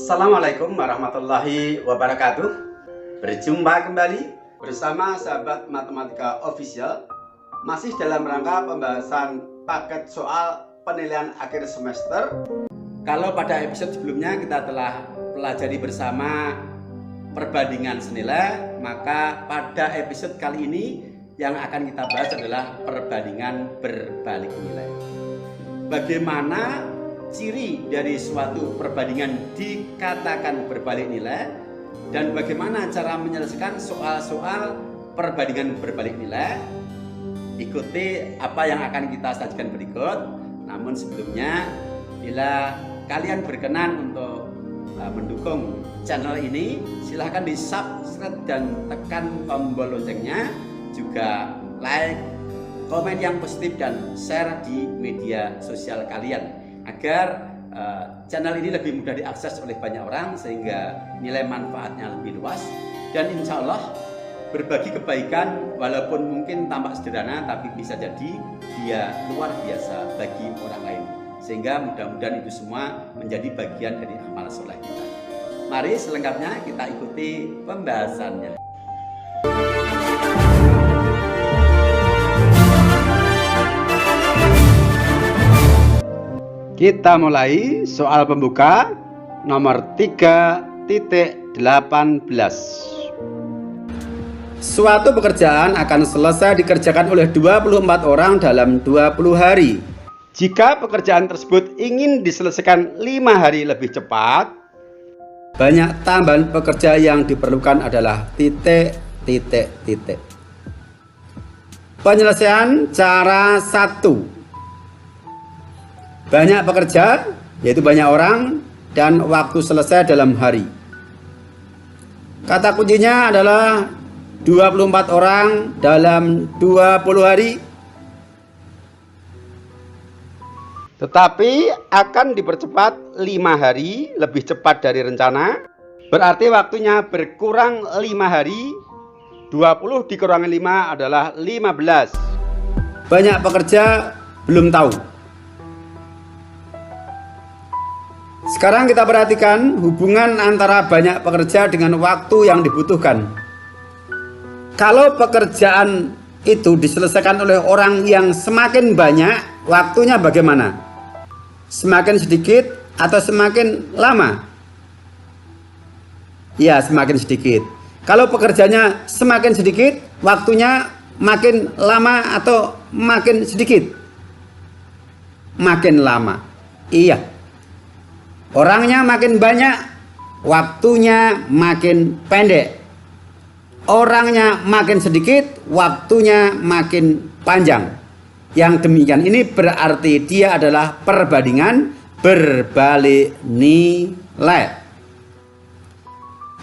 Assalamualaikum warahmatullahi wabarakatuh. Berjumpa kembali bersama sahabat matematika official, masih dalam rangka pembahasan paket soal penilaian akhir semester. Kalau pada episode sebelumnya kita telah pelajari bersama perbandingan senilai, maka pada episode kali ini yang akan kita bahas adalah perbandingan berbalik nilai. Bagaimana ciri dari suatu perbandingan dikatakan berbalik nilai, dan bagaimana cara menyelesaikan soal-soal perbandingan berbalik nilai? Ikuti apa yang akan kita sajikan berikut. Namun sebelumnya, bila kalian berkenan untuk mendukung channel ini, silahkan di subscribe dan tekan tombol loncengnya, juga like, komen yang positif, dan share di media sosial kalian agar channel ini lebih mudah diakses oleh banyak orang, sehingga nilai manfaatnya lebih luas. Dan insya Allah berbagi kebaikan walaupun mungkin tampak sederhana, tapi bisa jadi dia luar biasa bagi orang lain, sehingga mudah-mudahan itu semua menjadi bagian dari amal soleh kita. Mari selengkapnya kita ikuti pembahasannya. Kita mulai soal pembuka nomor 3.18. Suatu pekerjaan akan selesai dikerjakan oleh 24 orang dalam 20 hari. Jika pekerjaan tersebut ingin diselesaikan 5 hari lebih cepat, banyak tambahan pekerja yang diperlukan adalah titik. Penyelesaian cara 1. Banyak pekerja, yaitu banyak orang, dan waktu selesai dalam hari. Kata kuncinya adalah 24 orang dalam 20 hari. Tetapi akan dipercepat 5 hari lebih cepat dari rencana. Berarti waktunya berkurang 5 hari. 20 dikurangi 5 adalah 15. Banyak pekerja belum tahu. Sekarang kita perhatikan hubungan antara banyak pekerja dengan waktu yang dibutuhkan. Kalau pekerjaan itu diselesaikan oleh orang yang semakin banyak, waktunya bagaimana? Semakin sedikit atau semakin lama? Ya, semakin sedikit. Kalau pekerjanya semakin sedikit, waktunya makin lama atau makin sedikit? Makin lama. Iya. Orangnya makin banyak, waktunya makin pendek. Orangnya makin sedikit, waktunya makin panjang. Yang demikian ini berarti dia adalah perbandingan berbalik nilai.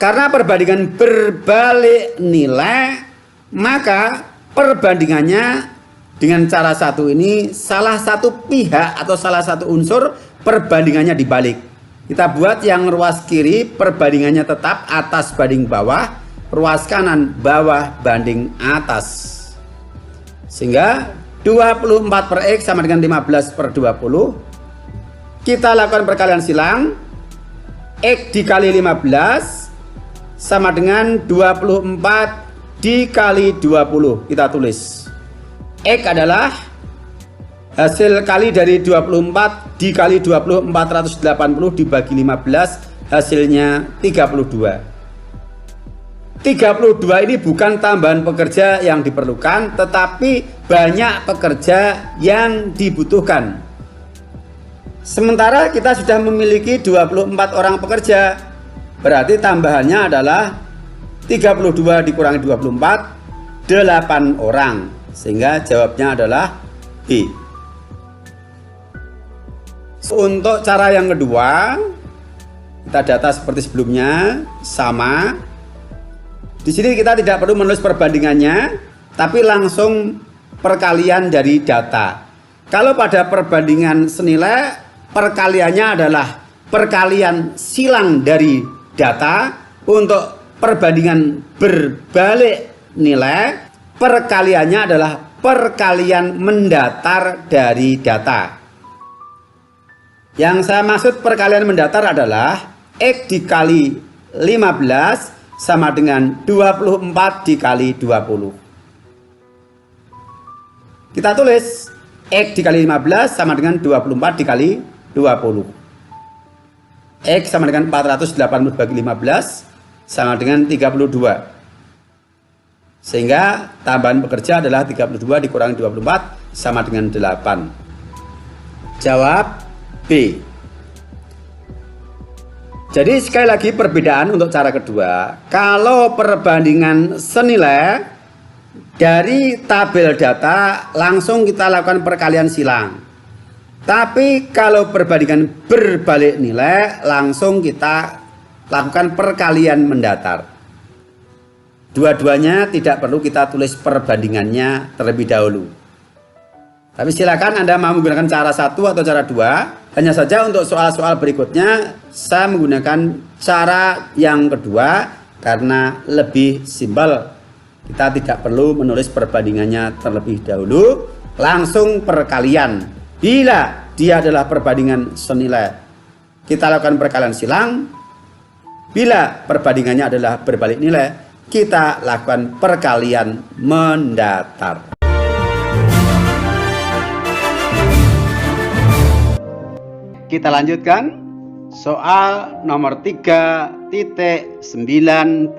Karena perbandingan berbalik nilai, maka perbandingannya dengan cara satu ini, salah satu pihak atau salah satu unsur perbandingannya dibalik. Kita buat yang ruas kiri perbandingannya tetap atas banding bawah, ruas kanan bawah banding atas. Sehingga 24 per X sama dengan 15 per 20. Kita lakukan perkalian silang. X dikali 15 sama dengan 24 dikali 20. Kita tulis. X adalah hasil kali dari 24 dikali 20, 480 dibagi 15, hasilnya 32. 32 ini bukan tambahan pekerja yang diperlukan, tetapi banyak pekerja yang dibutuhkan. Sementara kita sudah memiliki 24 orang pekerja, berarti tambahannya adalah 32 dikurangi 24, 8 orang. Sehingga jawabnya adalah B. Untuk cara yang kedua, kita data seperti sebelumnya, sama. Di sini kita tidak perlu menulis perbandingannya, tapi langsung perkalian dari data. Kalau pada perbandingan senilai, perkaliannya adalah perkalian silang dari data. Untuk perbandingan berbalik nilai, perkaliannya adalah perkalian mendatar dari data. Yang saya maksud perkalian mendatar adalah X dikali 15 sama dengan 24 dikali 20. Kita tulis X dikali 15 sama dengan 24 dikali 20. X sama dengan 480 bagi 15 sama dengan 32. Sehingga tambahan pekerja adalah 32 dikurangi 24 sama dengan 8. Jawab B. Jadi sekali lagi perbedaan untuk cara kedua. Kalau perbandingan senilai dari tabel data langsung kita lakukan perkalian silang. Tapi kalau perbandingan berbalik nilai langsung kita lakukan perkalian mendatar. Dua-duanya tidak perlu kita tulis perbandingannya terlebih dahulu. Tapi silakan Anda mau menggunakan cara satu atau cara dua. Hanya saja untuk soal-soal berikutnya saya menggunakan cara yang kedua karena lebih simpel. Kita tidak perlu menulis perbandingannya terlebih dahulu, langsung perkalian. Bila dia adalah perbandingan senilai, kita lakukan perkalian silang. Bila perbandingannya adalah berbalik nilai, kita lakukan perkalian mendatar. Kita lanjutkan soal nomor 3.19.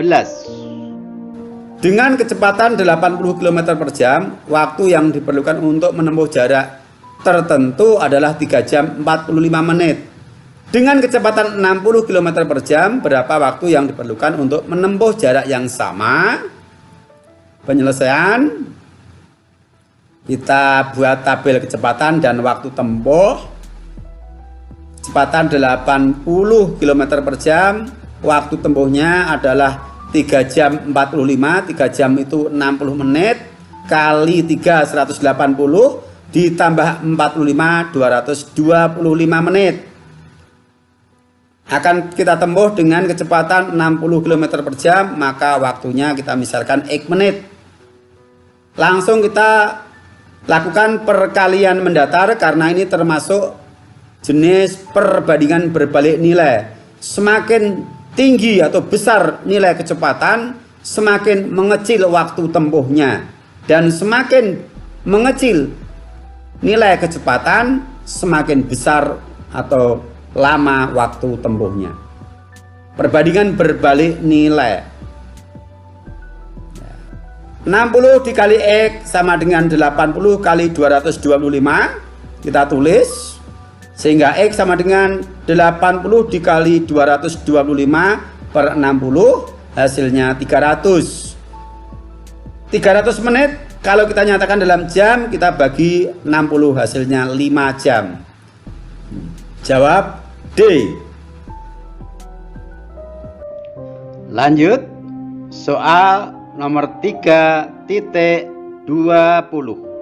Dengan kecepatan 80 km per jam, waktu yang diperlukan untuk menempuh jarak tertentu adalah 3 jam 45 menit. Dengan kecepatan 60 km per jam, berapa waktu yang diperlukan untuk menempuh jarak yang sama? Penyelesaian, kita buat tabel kecepatan dan waktu tempuh. Kecepatan 80 km per jam, waktu tempuhnya adalah 3 jam 45, 3 jam itu 60 menit, kali 3 180, ditambah 45 225 menit. Akan kita tempuh dengan kecepatan 60 km per jam, maka waktunya kita misalkan X menit. Langsung kita lakukan perkalian mendatar karena ini termasuk jenis perbandingan berbalik nilai. Semakin tinggi atau besar nilai kecepatan, semakin mengecil waktu tempuhnya. Dan semakin mengecil nilai kecepatan, semakin besar atau lama waktu tempuhnya. Perbandingan berbalik nilai. 60 dikali X sama dengan 80 kali 225. Kita tulis. Sehingga X sama dengan 80 dikali 225 per 60, hasilnya 300. 300 menit, kalau kita nyatakan dalam jam, kita bagi 60, hasilnya 5 jam. Jawab D. Lanjut, soal nomor 3.20.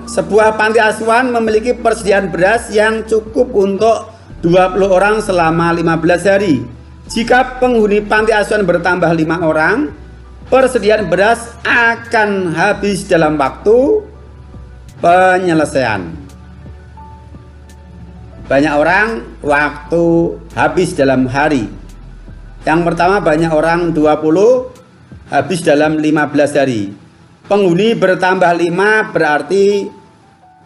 Sebuah panti asuhan memiliki persediaan beras yang cukup untuk 20 orang selama 15 hari. Jika penghuni panti asuhan bertambah 5 orang, persediaan beras akan habis dalam waktu. Penyelesaian. Banyak orang, waktu habis dalam hari. Yang pertama banyak orang 20, habis dalam 15 hari. Penghuni bertambah 5 berarti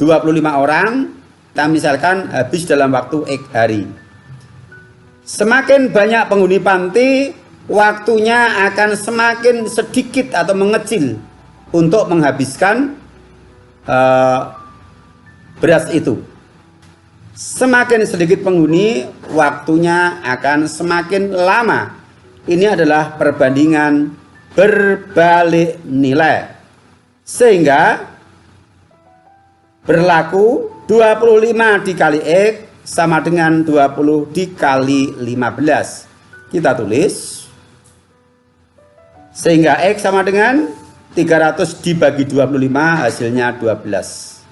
25 orang, kita misalkan habis dalam waktu X hari. Semakin banyak penghuni panti, waktunya akan semakin sedikit atau mengecil untuk menghabiskan beras itu. Semakin sedikit penghuni, waktunya akan semakin lama. Ini adalah perbandingan berbalik nilai. Sehingga berlaku 25 dikali X sama dengan 20 dikali 15. Kita tulis. Sehingga X sama dengan 300 dibagi 25, hasilnya 12.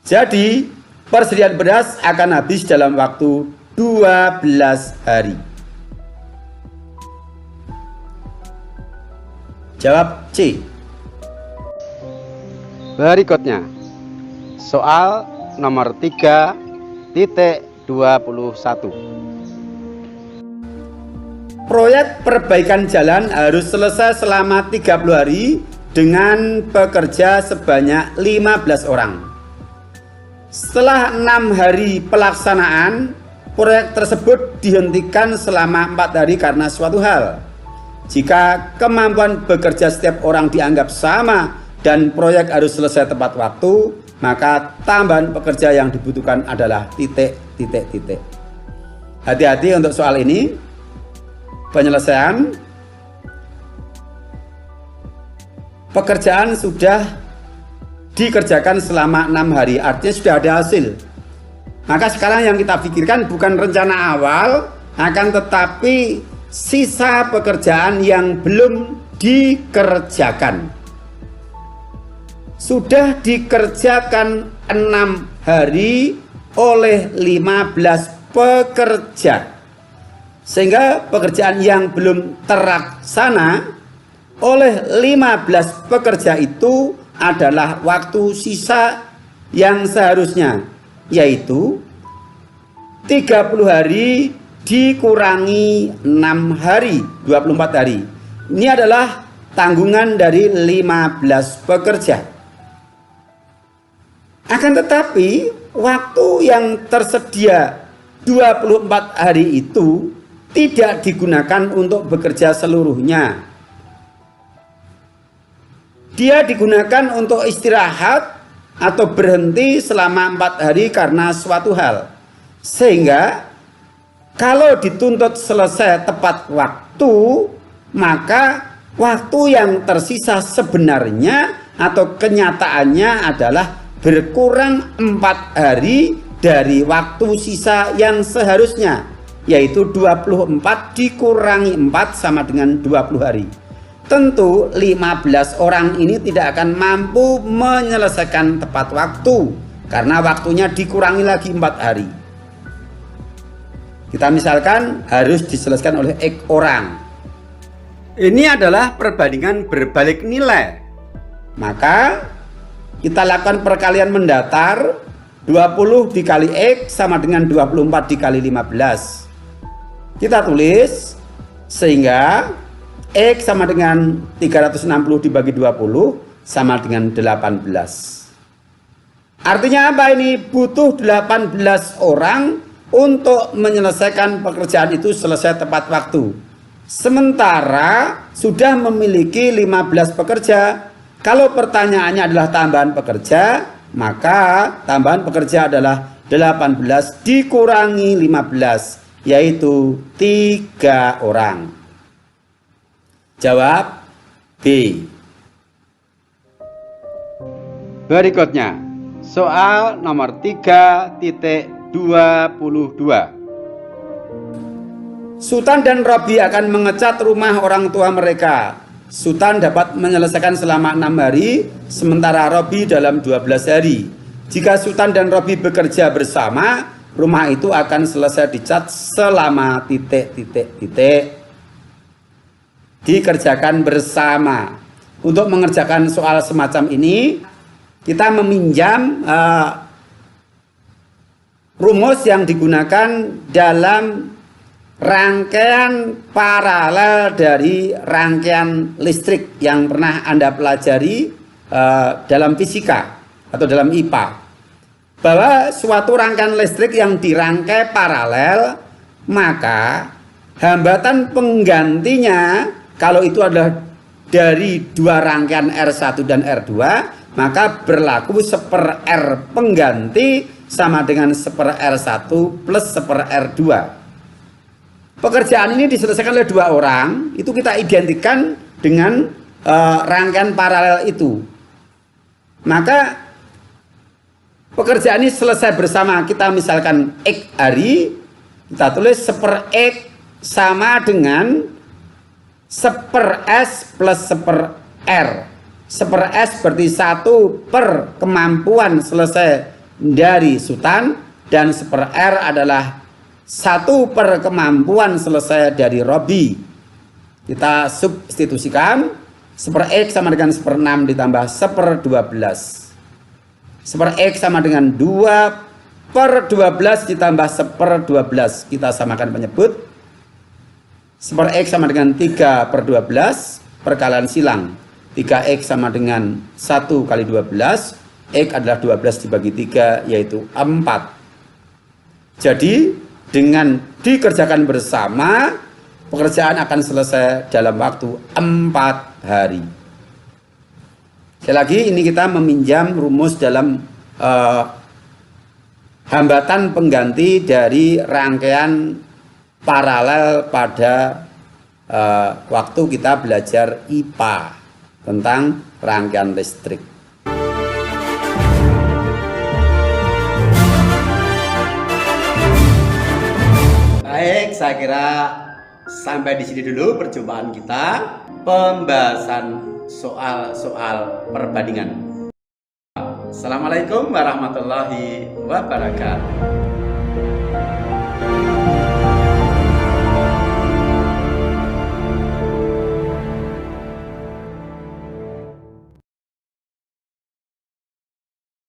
Jadi persediaan beras akan habis dalam waktu 12 hari. Jawab C. Berikutnya, soal nomor 3.21. proyek perbaikan jalan harus selesai selama 30 hari dengan pekerja sebanyak 15 orang. Setelah 6 hari pelaksanaan, proyek tersebut dihentikan selama 4 hari karena suatu hal. Jika kemampuan bekerja setiap orang dianggap sama dan proyek harus selesai tepat waktu, maka tambahan pekerja yang dibutuhkan adalah titik. Hati-hati untuk soal ini. Penyelesaian pekerjaan sudah dikerjakan selama 6 hari, artinya sudah ada hasil. Maka sekarang yang kita pikirkan bukan rencana awal, akan tetapi sisa pekerjaan yang belum dikerjakan. Sudah dikerjakan 6 hari oleh 15 pekerja, sehingga pekerjaan yang belum terlaksana oleh 15 pekerja itu adalah waktu sisa yang seharusnya, yaitu 30 hari dikurangi 6 hari, 24 hari. Ini adalah tanggungan dari 15 pekerja. Akan tetapi waktu yang tersedia 24 hari itu tidak digunakan untuk bekerja seluruhnya. Dia digunakan untuk istirahat atau berhenti selama 4 hari karena suatu hal. Sehingga kalau dituntut selesai tepat waktu, maka waktu yang tersisa sebenarnya atau kenyataannya adalah berkurang 4 hari dari waktu sisa yang seharusnya, yaitu 24 dikurangi 4 sama dengan 20 hari. Tentu 15 orang ini tidak akan mampu menyelesaikan tepat waktu karena waktunya dikurangi lagi 4 hari. Kita misalkan harus diselesaikan oleh X orang. Ini adalah perbandingan berbalik nilai. Maka kita lakukan perkalian mendatar, 20 dikali X sama dengan 24 dikali 15. Kita tulis sehingga X sama dengan 360 dibagi 20 sama dengan 18. Artinya apa ini? Butuh 18 orang untuk menyelesaikan pekerjaan itu selesai tepat waktu. Sementara sudah memiliki 15 pekerja. Kalau pertanyaannya adalah tambahan pekerja, maka tambahan pekerja adalah 18 dikurangi 15, yaitu 3 orang. Jawab B. Berikutnya, soal nomor 3.22. Sultan dan Robi akan mengecat rumah orang tua mereka. Sultan dapat menyelesaikan selama 6 hari, sementara Robi dalam 12 hari. Jika Sultan dan Robi bekerja bersama, rumah itu akan selesai dicat selama dikerjakan bersama. Untuk mengerjakan soal semacam ini, kita meminjam rumus yang digunakan dalam rangkaian paralel dari rangkaian listrik yang pernah Anda pelajari dalam fisika atau dalam IPA, bahwa suatu rangkaian listrik yang dirangkai paralel, maka hambatan penggantinya kalau itu adalah dari dua rangkaian R1 dan R2, maka berlaku 1/R pengganti sama dengan 1/R1 plus 1/R2. Pekerjaan ini diselesaikan oleh 2 orang, itu kita identikan dengan rangkaian paralel itu. Maka pekerjaan ini selesai bersama. Kita misalkan X hari, kita tulis 1/X sama dengan 1/S plus 1/R. 1/S berarti 1 per kemampuan selesai dari Sultan, dan 1/R adalah 1 per kemampuan selesai dari Robi. Kita substitusikan, 1/X sama dengan 1/6 ditambah 1/12. 1/X sama dengan 2/12 ditambah 1/12. Kita samakan penyebut. 1/X sama dengan 3/12, perkalian silang. 3X sama dengan 1 kali 12, X adalah 12 dibagi 3, yaitu 4. Jadi, dengan dikerjakan bersama, pekerjaan akan selesai dalam waktu 4 hari. Sekali lagi, ini kita meminjam rumus dalam hambatan pengganti dari rangkaian paralel pada waktu kita belajar IPA tentang rangkaian listrik. Baik, saya kira sampai di sini dulu perjumpaan kita, pembahasan soal-soal perbandingan. Assalamualaikum warahmatullahi wabarakatuh.